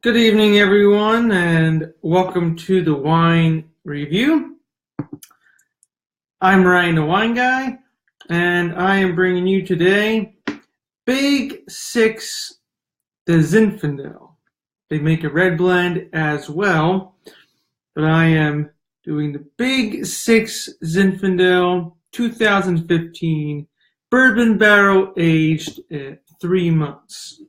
Good evening, everyone, and welcome to the Wine Review. I'm Ryan, the Wine Guy, and I am bringing you today Big Six, the Zinfandel. They make a red blend as well, but I am doing the Big Six Zinfandel 2015 Bourbon Barrel Aged at 3 months.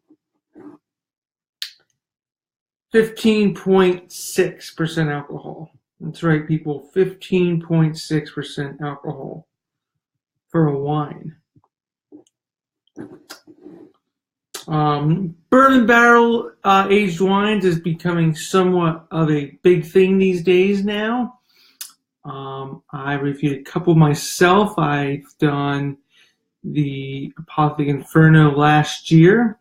15.6% alcohol. That's right, people. 15.6% alcohol for a wine. Bourbon barrel aged wines is becoming somewhat of a big thing these days now. I reviewed a couple myself. I've done the Apothecary Inferno last year.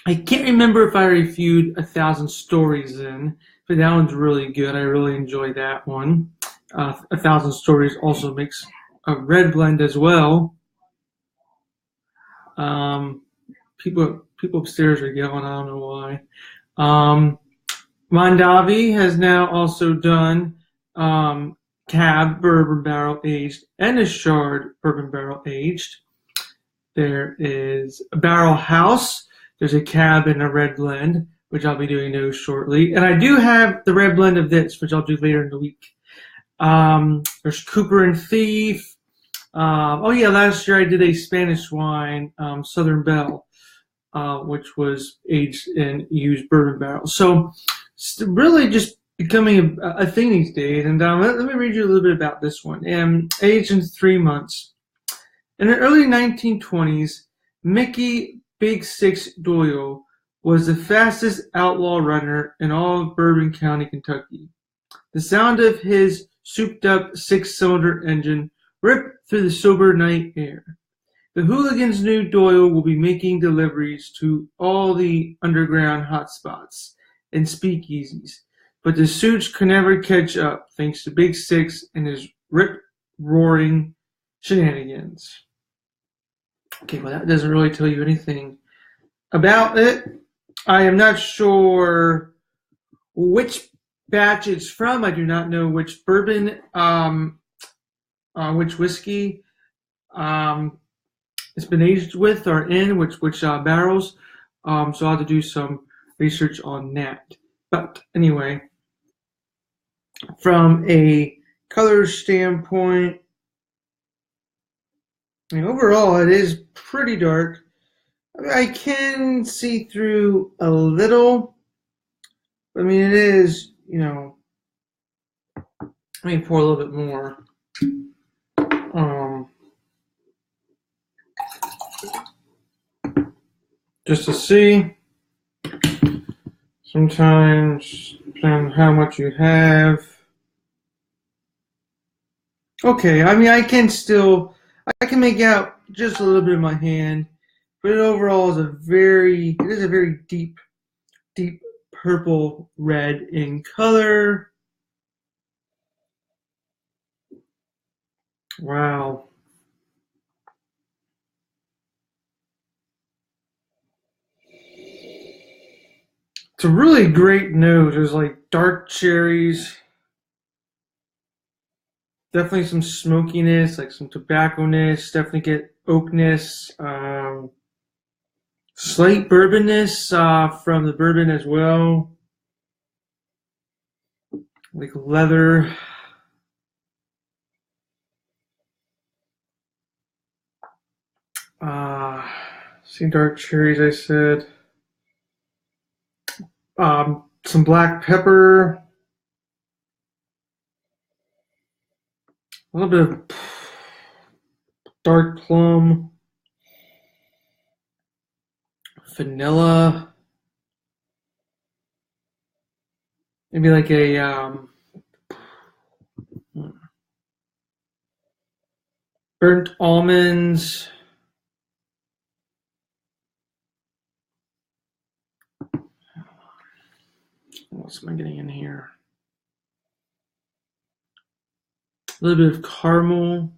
I can't remember if I reviewed 1,000 Stories in, but that one's really good. I really enjoyed that one. 1,000 Stories also makes a red blend as well. People upstairs are yelling. I don't know why. Mondavi has now also done Cab Bourbon Barrel Aged and a Chard Bourbon Barrel Aged. There is Barrel House. There's a Cab and a red blend, which I'll be doing those shortly. And I do have the red blend of this, which I'll do later in the week. There's Cooper and Thief. Last year I did a Spanish wine, Southern Belle, which was aged in used bourbon barrels. So it's really just becoming a thing these days. And let me read you a little bit about this one. Aged in 3 months. In the early 1920s, Mickey Big Six Doyle was the fastest outlaw runner in all of Bourbon County, Kentucky. The sound of his souped-up six-cylinder engine ripped through the sober night air. The hooligans knew Doyle will be making deliveries to all the underground hotspots and speakeasies, but the suits could never catch up thanks to Big Six and his rip-roaring shenanigans. Okay, well, that doesn't really tell you anything about it. I am not sure which batch it's from. I do not know which bourbon, which whiskey it's been aged with or in, which barrels. So I'll have to do some research on that. But anyway, from a color standpoint, overall, it is pretty dark. I can see through a little. It is, let me pour a little bit more. Just to see. Sometimes, depending on how much you have. Okay, I can make out just a little bit of my hand, but it overall is a very deep purple red in color. Wow. It's a really great nose. There's like dark cherries. Definitely some smokiness, like some tobacco-ness. Definitely get oakness. Slight bourbonness from the bourbon as well. Like leather. See dark cherries, I said. Some black pepper. A little bit of dark plum. Vanilla. Maybe like a burnt almonds. What am I getting in here? A little bit of caramel.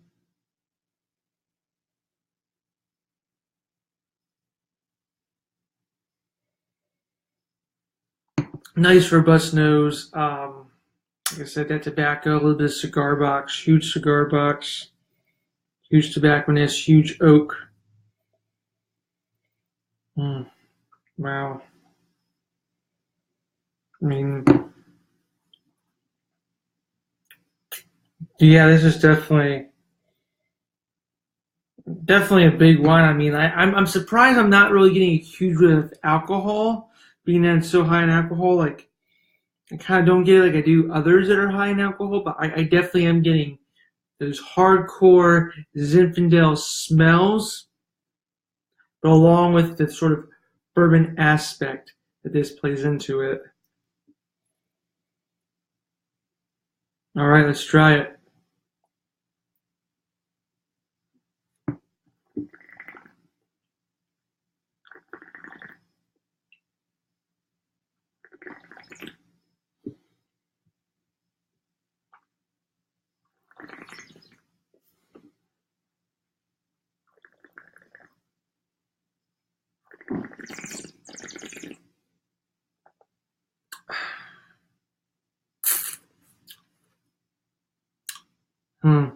Nice robust nose. Like I said, that tobacco, a little bit of cigar box, huge cigar box, huge tobacconist, huge oak. Wow. I mean, yeah, this is definitely a big one. I mean, I'm surprised I'm not really getting a huge bit of alcohol, being that it's so high in alcohol. Like, I kind of don't get it like I do others that are high in alcohol, but I definitely am getting those hardcore Zinfandel smells, but along with the sort of bourbon aspect that this plays into it. All right, let's try it. Hmm.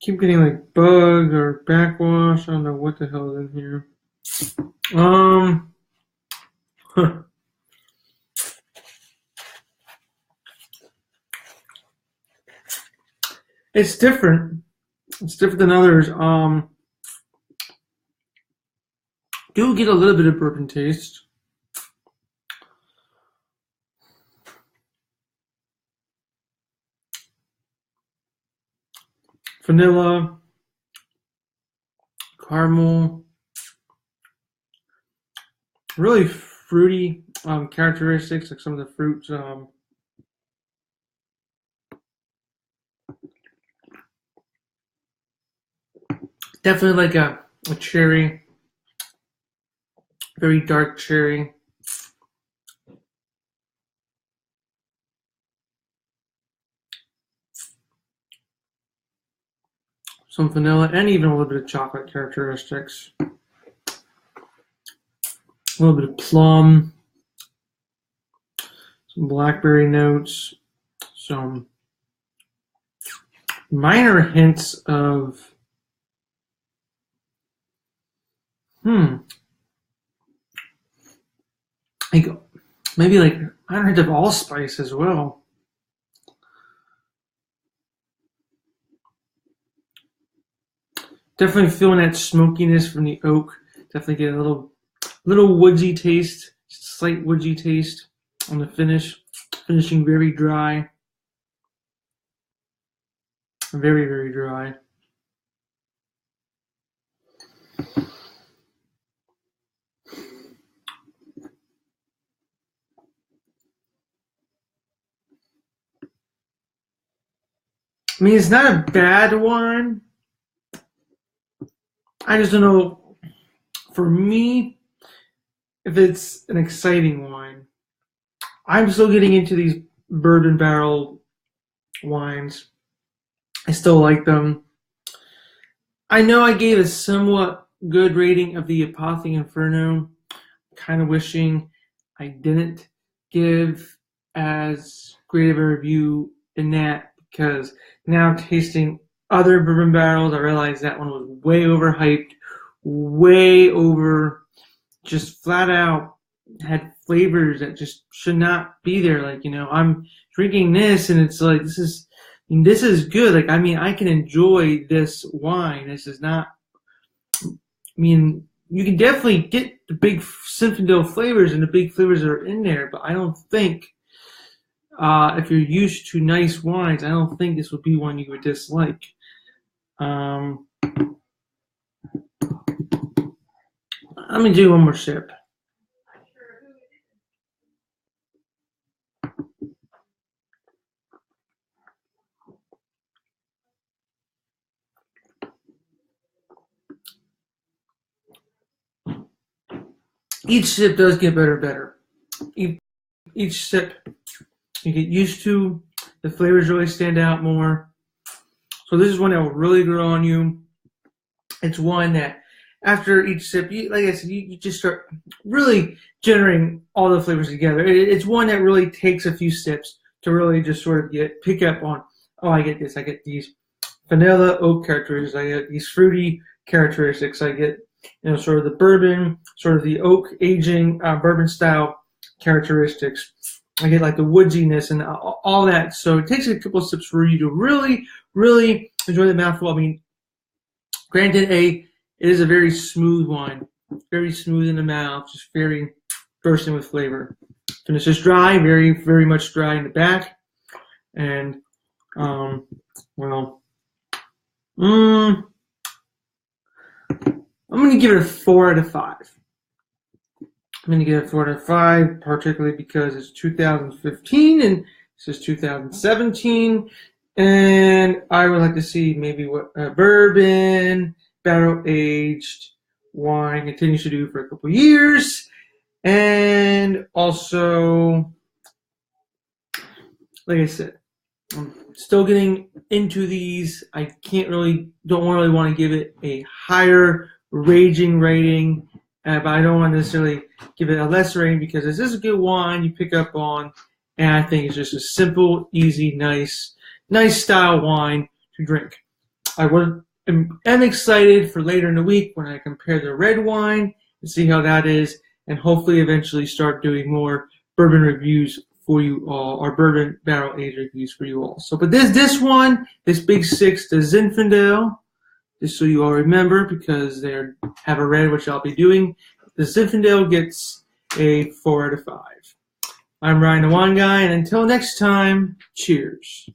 Keep getting like bug or backwash. I don't know what the hell is in here. Um, huh. It's different. It's different than others. Do get a little bit of bourbon taste. Vanilla, caramel, really fruity characteristics, like some of the fruits. Definitely like a cherry, very dark cherry. Some vanilla, and even a little bit of chocolate characteristics. A little bit of plum, some blackberry notes, some minor hints of like maybe like minor hint of allspice as well. Definitely feeling that smokiness from the oak. Definitely get a little woodsy taste, slight woodsy taste on the finish. Finishing very dry, very very dry. I mean, it's not a bad wine. I just don't know. For me, if it's an exciting wine, I'm still getting into these bourbon barrel wines. I still like them. I know I gave a somewhat good rating of the Apothic Inferno. Kind of wishing I didn't give as great of a review in that, because now tasting other bourbon barrels, I realized that one was way overhyped, way over, just flat out had flavors that just should not be there. Like, I'm drinking this and it's like, this is good. Like, I mean, I can enjoy this wine. This is not, I mean, you can definitely get the big Zinfandel flavors and the big flavors that are in there, but I don't think, if you're used to nice wines, I don't think this would be one you would dislike. Um, Let me do one more sip. Each sip does get better and better. Each sip you get used to, the flavors really stand out more. So this is one that will really grow on you. It's one that after each sip, like I said, you just start really generating all the flavors together. It's one that really takes a few sips to really just sort of pick up on, oh, I get this. I get these vanilla oak characteristics. I get these fruity characteristics. I get, sort of the bourbon, sort of the oak aging bourbon style characteristics. I get like the woodiness and all that. So it takes a couple of sips for you to really, really enjoy the mouthful. I mean, granted, it is a very smooth wine, very smooth in the mouth, just very bursting with flavor. Finish is dry, very, very much dry in the back, and well, I'm going to give it a 4 out of 5. I'm going to give it a 4 out of 5, particularly because it's 2015 and this is 2017, and I would like to see maybe what bourbon barrel-aged wine continues to do for a couple years. And also, like I said, I'm still getting into these. I don't really want to give it a higher raging rating, but I don't want to necessarily give it a lesser rating because this is a good wine you pick up on, and I think it's just a simple, easy, nice style wine to drink. I'm excited for later in the week when I compare the red wine and see how that is, and hopefully eventually start doing more bourbon reviews for you all, or bourbon barrel aged reviews for you all. So, but this one, this Big Six, the Zinfandel, just so you all remember, because they have a red, which I'll be doing, the Zinfandel gets a 4 out of 5. I'm Ryan the Wine Guy, and until next time, cheers.